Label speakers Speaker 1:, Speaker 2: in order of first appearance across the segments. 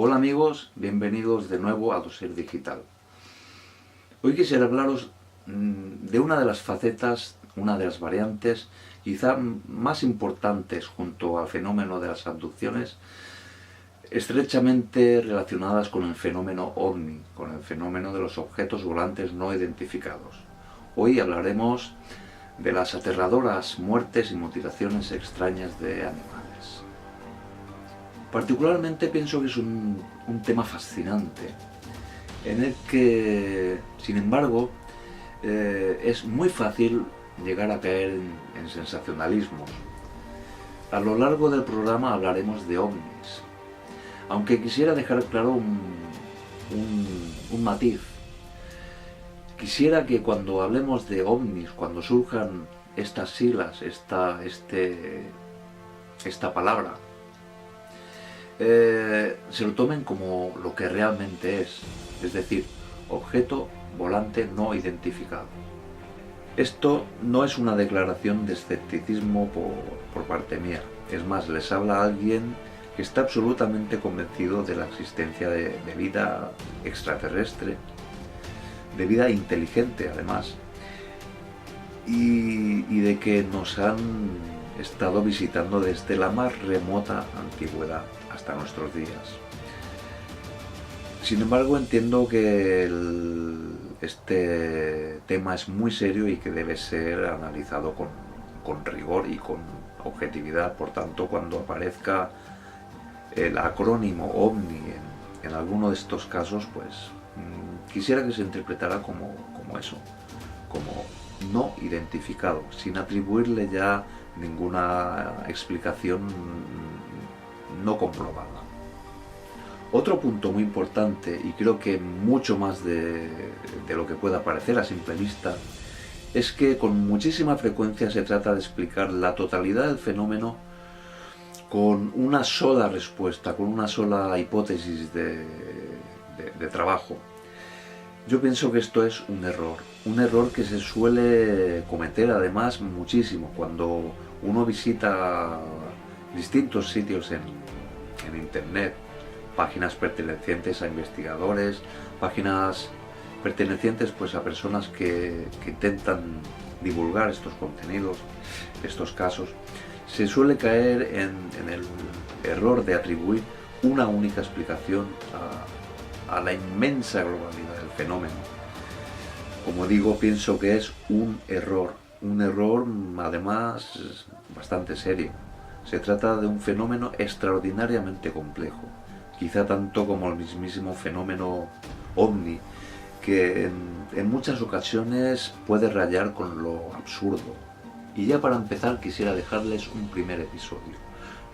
Speaker 1: Hola amigos, bienvenidos de nuevo a Dossier Digital. Hoy quisiera hablaros de una de las facetas, una de las variantes quizá más importantes junto al fenómeno de las abducciones, estrechamente relacionadas con el fenómeno OVNI, con el fenómeno de los objetos volantes no identificados. Hoy hablaremos de las aterradoras muertes y mutilaciones extrañas de animales. Particularmente pienso que es un tema fascinante, en el que, sin embargo, es muy fácil llegar a caer en sensacionalismos. A lo largo del programa hablaremos de ovnis, aunque quisiera dejar claro un matiz. Quisiera que cuando hablemos de ovnis, cuando surjan estas siglas, esta palabra, se lo tomen como lo que realmente es decir, objeto volante no identificado. Esto no es una declaración de escepticismo por parte mía, es más, les habla alguien que está absolutamente convencido de la existencia de vida extraterrestre, de vida inteligente además, y de que nos han estado visitando desde la más remota antigüedad hasta nuestros días. Sin embargo, entiendo que este tema es muy serio y que debe ser analizado con rigor y con objetividad. Por tanto, cuando aparezca el acrónimo OVNI en alguno de estos casos, pues quisiera que se interpretara como eso, como no identificado, sin atribuirle ya ninguna explicación no comprobada. Otro punto muy importante, y creo que mucho más de lo que pueda parecer a simple vista, es que con muchísima frecuencia se trata de explicar la totalidad del fenómeno con una sola respuesta, con una sola hipótesis de trabajo. Yo pienso que esto es un error que se suele cometer además muchísimo cuando uno visita distintos sitios en internet, páginas pertenecientes a investigadores, páginas pertenecientes pues a personas que intentan divulgar estos contenidos, estos casos. Se suele caer en el error de atribuir una única explicación a la inmensa globalidad del fenómeno. Como digo, pienso que es un error además bastante serio. Se trata de un fenómeno extraordinariamente complejo, quizá tanto como el mismísimo fenómeno OVNI, que en muchas ocasiones puede rayar con lo absurdo. Y ya para empezar quisiera dejarles un primer episodio.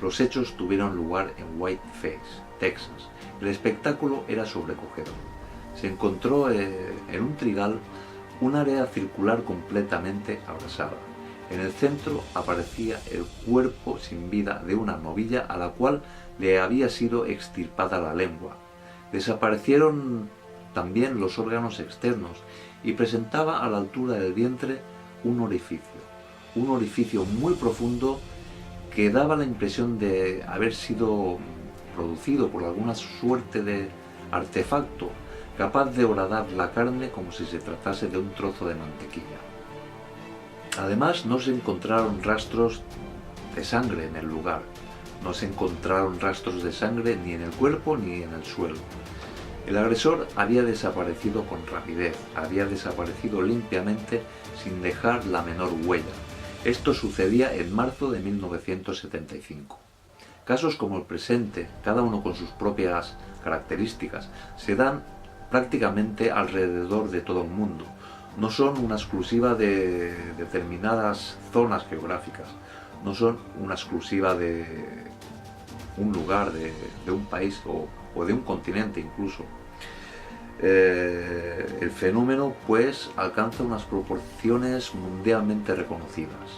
Speaker 1: Los hechos tuvieron lugar en Whiteface, Texas. El espectáculo era sobrecogedor. Se encontró en un trigal un área circular completamente abrasada. En el centro aparecía el cuerpo sin vida de una novilla a la cual le había sido extirpada la lengua. Desaparecieron también los órganos externos y presentaba a la altura del vientre un orificio muy profundo que daba la impresión de haber sido producido por alguna suerte de artefacto capaz de horadar la carne como si se tratase de un trozo de mantequilla. Además, no se encontraron rastros de sangre en el lugar, no se encontraron rastros de sangre ni en el cuerpo ni en el suelo. El agresor había desaparecido con rapidez, había desaparecido limpiamente sin dejar la menor huella. Esto sucedía en marzo de 1975. Casos como el presente, cada uno con sus propias características, se dan prácticamente alrededor de todo el mundo. No son una exclusiva de determinadas zonas geográficas, no son una exclusiva de un lugar, de un país o de un continente incluso. El fenómeno pues alcanza unas proporciones mundialmente reconocidas.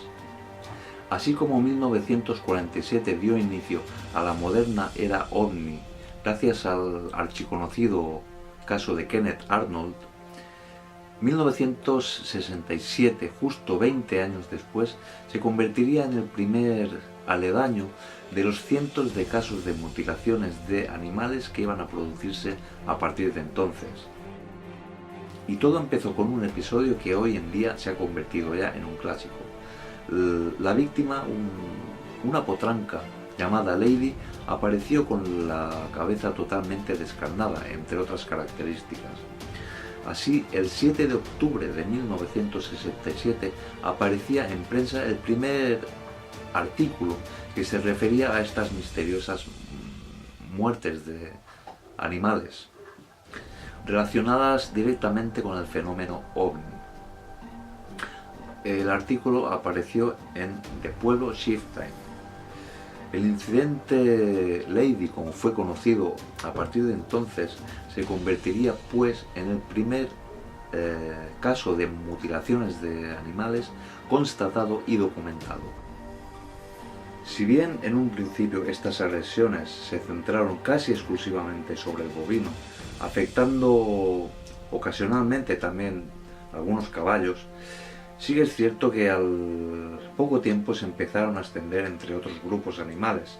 Speaker 1: Así como 1947 dio inicio a la moderna era OVNI gracias al archiconocido caso de Kenneth Arnold, 1967, justo 20 años después, se convertiría en el primer aledaño de los cientos de casos de mutilaciones de animales que iban a producirse a partir de entonces. Y todo empezó con un episodio que hoy en día se ha convertido ya en un clásico. La víctima, una potranca llamada Lady, apareció con la cabeza totalmente descarnada, entre otras características. Así, el 7 de octubre de 1967 aparecía en prensa el primer artículo que se refería a estas misteriosas muertes de animales relacionadas directamente con el fenómeno OVNI. El artículo apareció en The Pueblo Chieftain. El incidente Lady, como fue conocido a partir de entonces, se convertiría pues en el primer caso de mutilaciones de animales constatado y documentado. Si bien en un principio estas agresiones se centraron casi exclusivamente sobre el bovino, afectando ocasionalmente también algunos caballos, sí que es cierto que al poco tiempo se empezaron a extender entre otros grupos animales,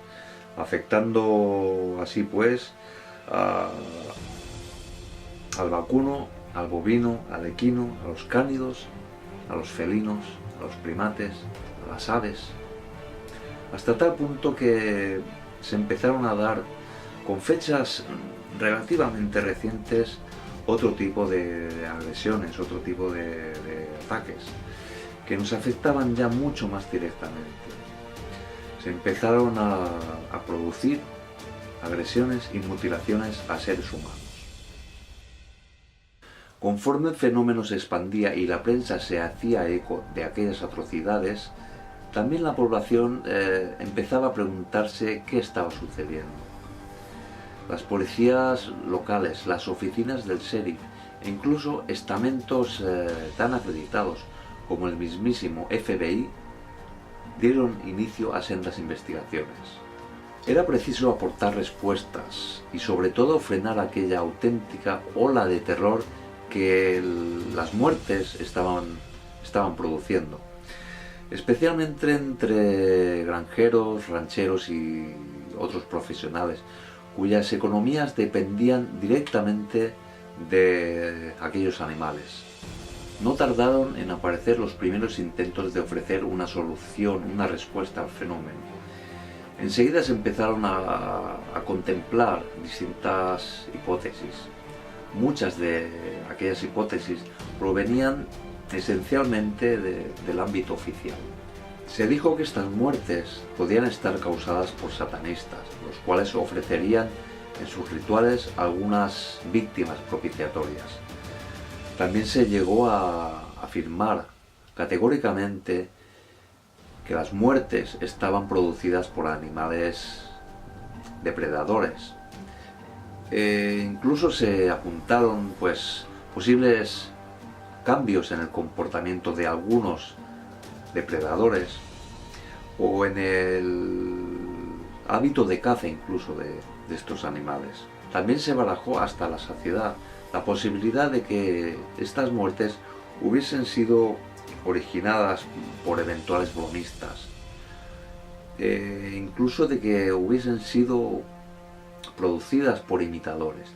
Speaker 1: afectando así pues al vacuno, al bovino, al equino, a los cánidos, a los felinos, a los primates, a las aves, hasta tal punto que se empezaron a dar, con fechas relativamente recientes, otro tipo de agresiones, otro tipo de ataques, que nos afectaban ya mucho más directamente. Se empezaron a producir agresiones y mutilaciones a seres humanos. Conforme el fenómeno se expandía y la prensa se hacía eco de aquellas atrocidades, también la población empezaba a preguntarse qué estaba sucediendo. Las policías locales, las oficinas del sheriff e incluso estamentos tan acreditados como el mismísimo FBI dieron inicio a sendas investigaciones. Era preciso aportar respuestas y sobre todo frenar aquella auténtica ola de terror que las muertes estaban produciendo, especialmente entre granjeros, rancheros y otros profesionales cuyas economías dependían directamente de aquellos animales. No tardaron en aparecer los primeros intentos de ofrecer una solución, una respuesta al fenómeno. Enseguida se empezaron a contemplar distintas hipótesis. Muchas de aquellas hipótesis provenían esencialmente del ámbito oficial. Se dijo que estas muertes podían estar causadas por satanistas, los cuales ofrecerían en sus rituales algunas víctimas propiciatorias. También se llegó a afirmar categóricamente que las muertes estaban producidas por animales depredadores. Incluso se apuntaron pues posibles cambios en el comportamiento de algunos depredadores o en el hábito de caza incluso de estos animales. También se barajó hasta la saciedad la posibilidad de que estas muertes hubiesen sido originadas por eventuales bromistas, incluso de que hubiesen sido producidas por imitadores.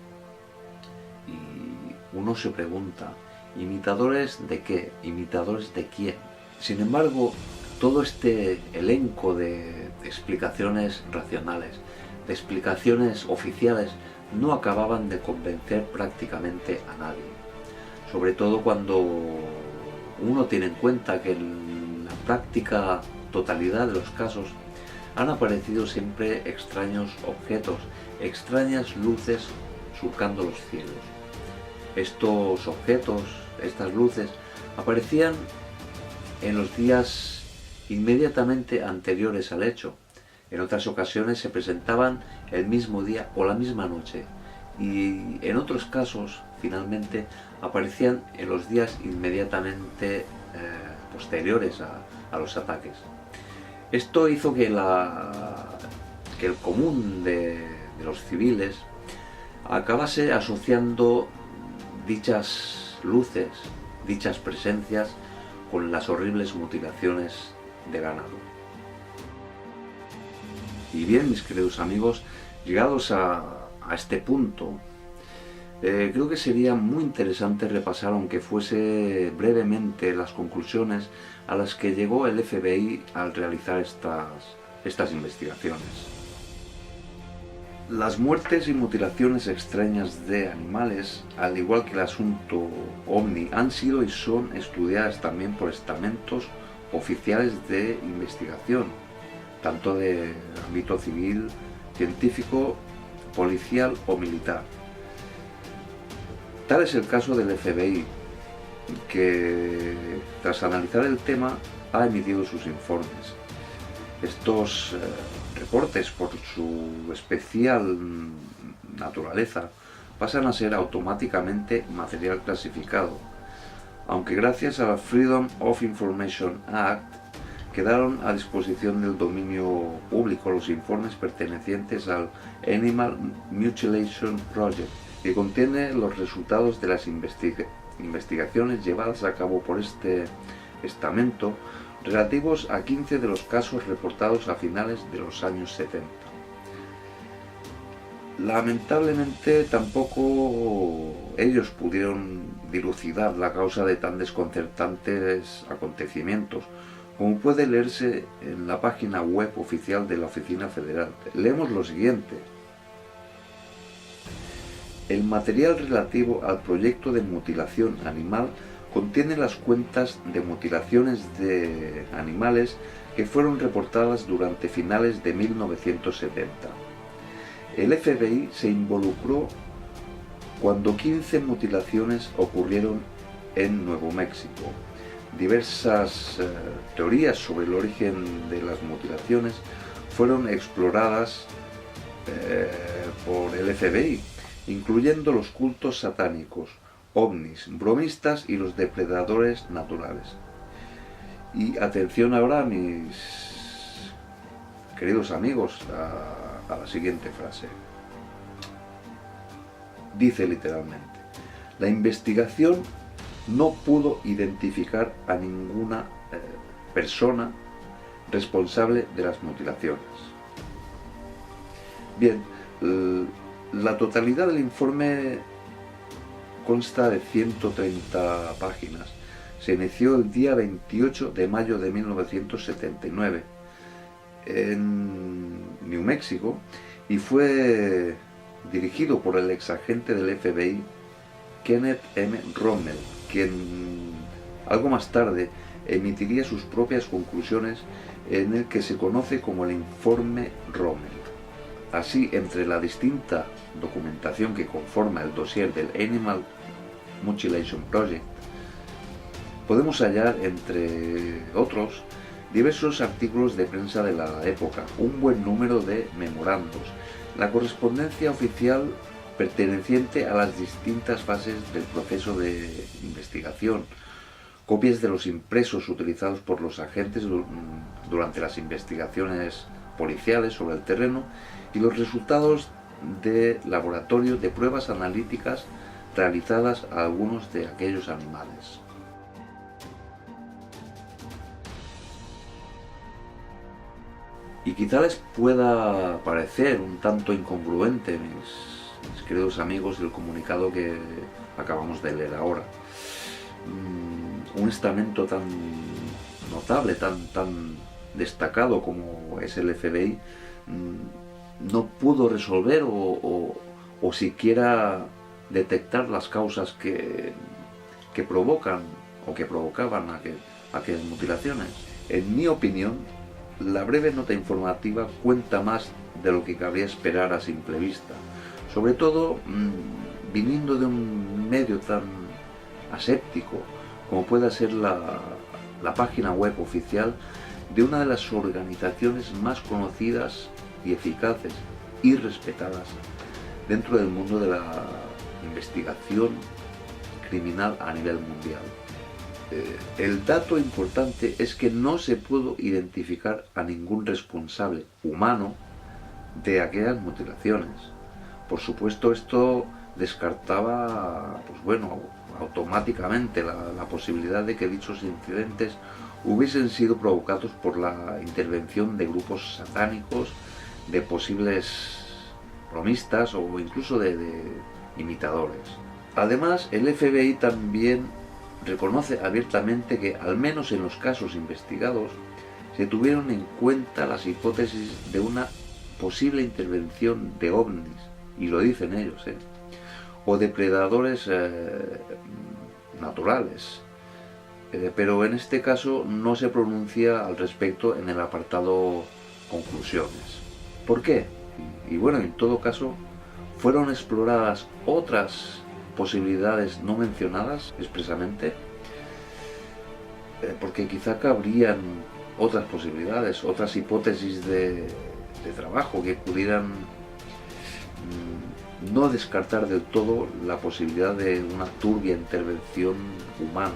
Speaker 1: Y uno se pregunta, ¿imitadores de qué? ¿Imitadores de quién? Sin embargo, todo este elenco de explicaciones racionales, de explicaciones oficiales, no acababan de convencer prácticamente a nadie. Sobre todo cuando uno tiene en cuenta que en la práctica totalidad de los casos han aparecido siempre extraños objetos, extrañas luces surcando los cielos. Estos objetos, estas luces, aparecían en los días inmediatamente anteriores al hecho. En otras ocasiones se presentaban el mismo día o la misma noche, y en otros casos, finalmente, aparecían en los días inmediatamente posteriores a los ataques. Esto hizo que el común de los civiles acabase asociando dichas luces, dichas presencias, con las horribles mutilaciones de ganado. Y bien, mis queridos amigos, llegados a este punto, creo que sería muy interesante repasar, aunque fuese brevemente, las conclusiones a las que llegó el FBI al realizar estas investigaciones. Las muertes y mutilaciones extrañas de animales, al igual que el asunto OVNI, han sido y son estudiadas también por estamentos oficiales de investigación, tanto de ámbito civil, científico, policial o militar. Tal es el caso del FBI, que tras analizar el tema ha emitido sus informes. Estos reportes, por su especial naturaleza, pasan a ser automáticamente material clasificado, aunque gracias a la Freedom of Information Act quedaron a disposición del dominio público los informes pertenecientes al Animal Mutilation Project, que contiene los resultados de las investigaciones llevadas a cabo por este estamento relativos a 15 de los casos reportados a finales de los años 70. Lamentablemente tampoco ellos pudieron dilucidar la causa de tan desconcertantes acontecimientos, como puede leerse en la página web oficial de la Oficina Federal. Leemos lo siguiente: el material relativo al proyecto de mutilación animal contiene las cuentas de mutilaciones de animales que fueron reportadas durante finales de 1970. El FBI se involucró cuando 15 mutilaciones ocurrieron en Nuevo México. Diversas teorías sobre el origen de las mutilaciones fueron exploradas por el FBI, incluyendo los cultos satánicos, ovnis, bromistas y los depredadores naturales. Y atención ahora, mis queridos amigos, a la siguiente frase. Dice literalmente: la investigación no pudo identificar a ninguna persona responsable de las mutilaciones. Bien, la totalidad del informe consta de 130 páginas. Se inició el día 28 de mayo de 1979 en New México y fue dirigido por el exagente del FBI Kenneth M. Rommel, quien algo más tarde emitiría sus propias conclusiones en el que se conoce como el informe Rommel. Así, entre la distinta documentación que conforma el dossier del Animal Mutilation Project, podemos hallar, entre otros, diversos artículos de prensa de la época, un buen número de memorandos, la correspondencia oficial perteneciente a las distintas fases del proceso de investigación, copias de los impresos utilizados por los agentes durante las investigaciones policiales sobre el terreno y los resultados de laboratorio de pruebas analíticas realizadas a algunos de aquellos animales. Y quizá les pueda parecer un tanto incongruente, mis queridos amigos, el comunicado que acabamos de leer ahora. Un estamento tan notable, tan destacado como es el FBI, no pudo resolver o siquiera detectar las causas que provocan o que provocaban aquellas mutilaciones. En mi opinión, la breve nota informativa cuenta más de lo que cabría esperar a simple vista, sobre todo viniendo de un medio tan aséptico como pueda ser la página web oficial de una de las organizaciones más conocidas y eficaces y respetadas dentro del mundo de la investigación criminal a nivel mundial. El dato importante es que no se pudo identificar a ningún responsable humano de aquellas mutilaciones. Por supuesto, esto descartaba, automáticamente la posibilidad de que dichos incidentes hubiesen sido provocados por la intervención de grupos satánicos, de posibles bromistas o incluso de imitadores. Además, el FBI también reconoce abiertamente que, al menos en los casos investigados, se tuvieron en cuenta las hipótesis de una posible intervención de ovnis, y lo dicen ellos, o depredadores naturales. Pero en este caso no se pronuncia al respecto en el apartado conclusiones. ¿Por qué? Y bueno, en todo caso, fueron exploradas otras posibilidades no mencionadas expresamente, porque quizá cabrían otras posibilidades, otras hipótesis de trabajo que pudieran no descartar del todo la posibilidad de una turbia intervención humana,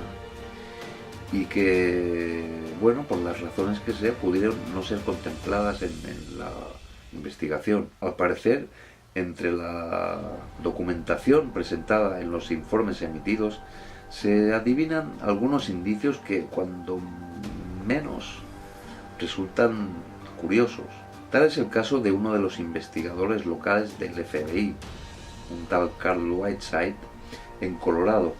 Speaker 1: y que, bueno, por las razones que sea, pudieron no ser contempladas en la investigación. Al parecer, entre la documentación presentada en los informes emitidos, se adivinan algunos indicios que, cuando menos, resultan curiosos. Tal es el caso de uno de los investigadores locales del FBI, un tal Carl Whiteside, en Colorado,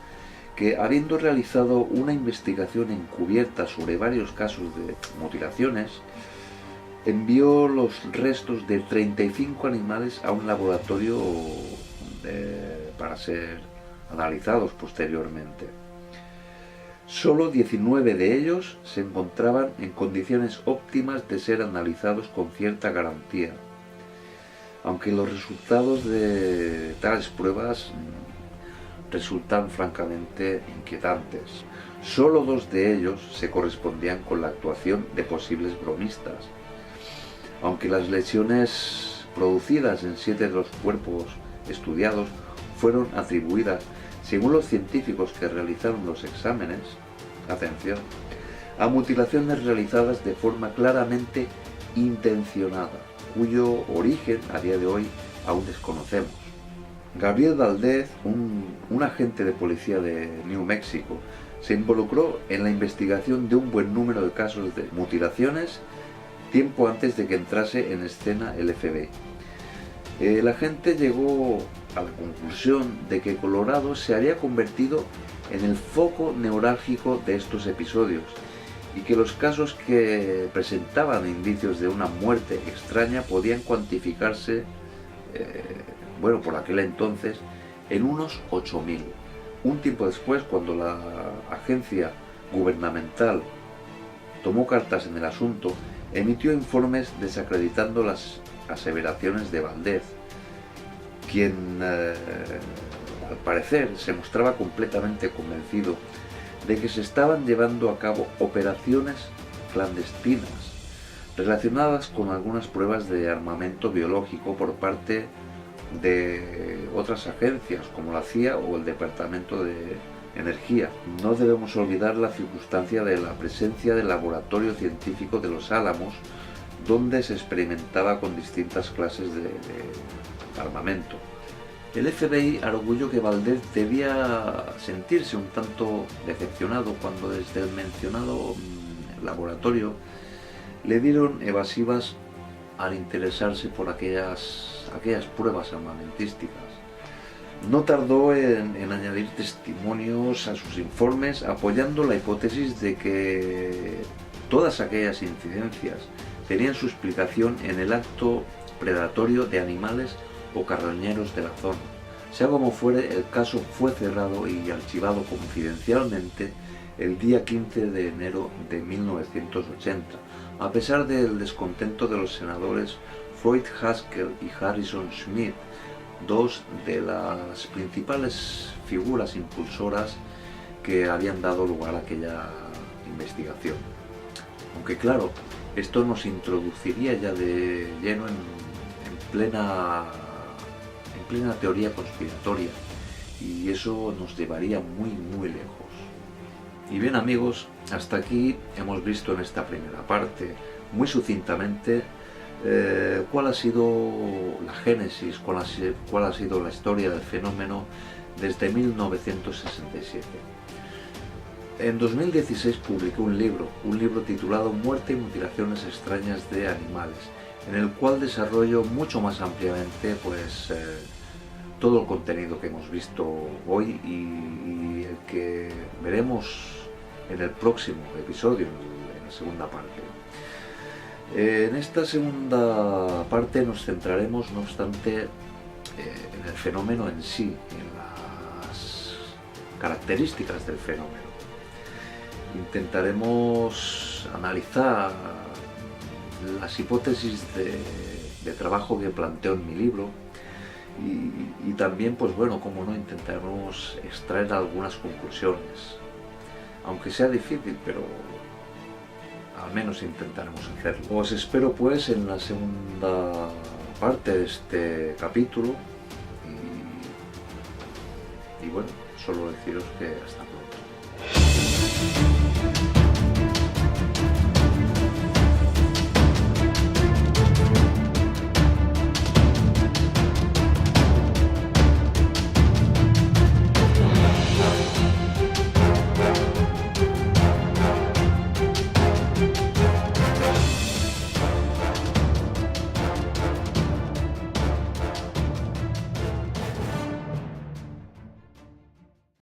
Speaker 1: que, habiendo realizado una investigación encubierta sobre varios casos de mutilaciones, envió los restos de 35 animales a un laboratorio para ser analizados posteriormente. Solo 19 de ellos se encontraban en condiciones óptimas de ser analizados con cierta garantía, aunque los resultados de tales pruebas resultan francamente inquietantes. Solo 2 de ellos se correspondían con la actuación de posibles bromistas, aunque las lesiones producidas en 7 de los cuerpos estudiados fueron atribuidas, según los científicos que realizaron los exámenes, atención, a mutilaciones realizadas de forma claramente intencionada, cuyo origen a día de hoy aún desconocemos. Gabriel Valdez, un agente de policía de New México, se involucró en la investigación de un buen número de casos de mutilaciones tiempo antes de que entrase en escena el FBI. El agente llegó a la conclusión de que Colorado se había convertido en el foco neurálgico de estos episodios, y que los casos que presentaban indicios de una muerte extraña podían cuantificarse, por aquel entonces, en unos 8.000. Un tiempo después, cuando la agencia gubernamental tomó cartas en el asunto, emitió informes desacreditando las aseveraciones de Valdez, quien al parecer se mostraba completamente convencido de que se estaban llevando a cabo operaciones clandestinas relacionadas con algunas pruebas de armamento biológico por parte de otras agencias como la CIA o el Departamento de Energía. No debemos olvidar la circunstancia de la presencia del laboratorio científico de Los Álamos, donde se experimentaba con distintas clases de armamento. El FBI arguyó que Valdez debía sentirse un tanto decepcionado cuando desde el mencionado laboratorio le dieron evasivas al interesarse por aquellas pruebas armamentísticas. No tardó en añadir testimonios a sus informes, apoyando la hipótesis de que todas aquellas incidencias tenían su explicación en el acto predatorio de animales o carroñeros de la zona. Sea como fuere, el caso fue cerrado y archivado confidencialmente el día 15 de enero de 1980, a pesar del descontento de los senadores Floyd Haskell y Harrison Schmitt, 2 de las principales figuras impulsoras que habían dado lugar a aquella investigación. Aunque claro, esto nos introduciría ya de lleno en plena teoría conspiratoria, y eso nos llevaría muy lejos. Y bien amigos, hasta aquí hemos visto en esta primera parte, muy sucintamente, cuál ha sido la génesis, cuál ha sido la historia del fenómeno desde 1967. En 2016 publiqué un libro titulado Muerte y mutilaciones extrañas de animales, en el cual desarrollo mucho más ampliamente pues todo el contenido que hemos visto hoy y el que veremos en el próximo episodio, en la segunda parte. En esta segunda parte nos centraremos, no obstante, en el fenómeno en sí, en las características del fenómeno. Intentaremos analizar las hipótesis de trabajo que planteo en mi libro y también, pues bueno, como no, intentaremos extraer algunas conclusiones, aunque sea difícil, pero al menos intentaremos hacerlo. Os espero pues en la segunda parte de este capítulo y bueno, solo deciros que hasta pronto.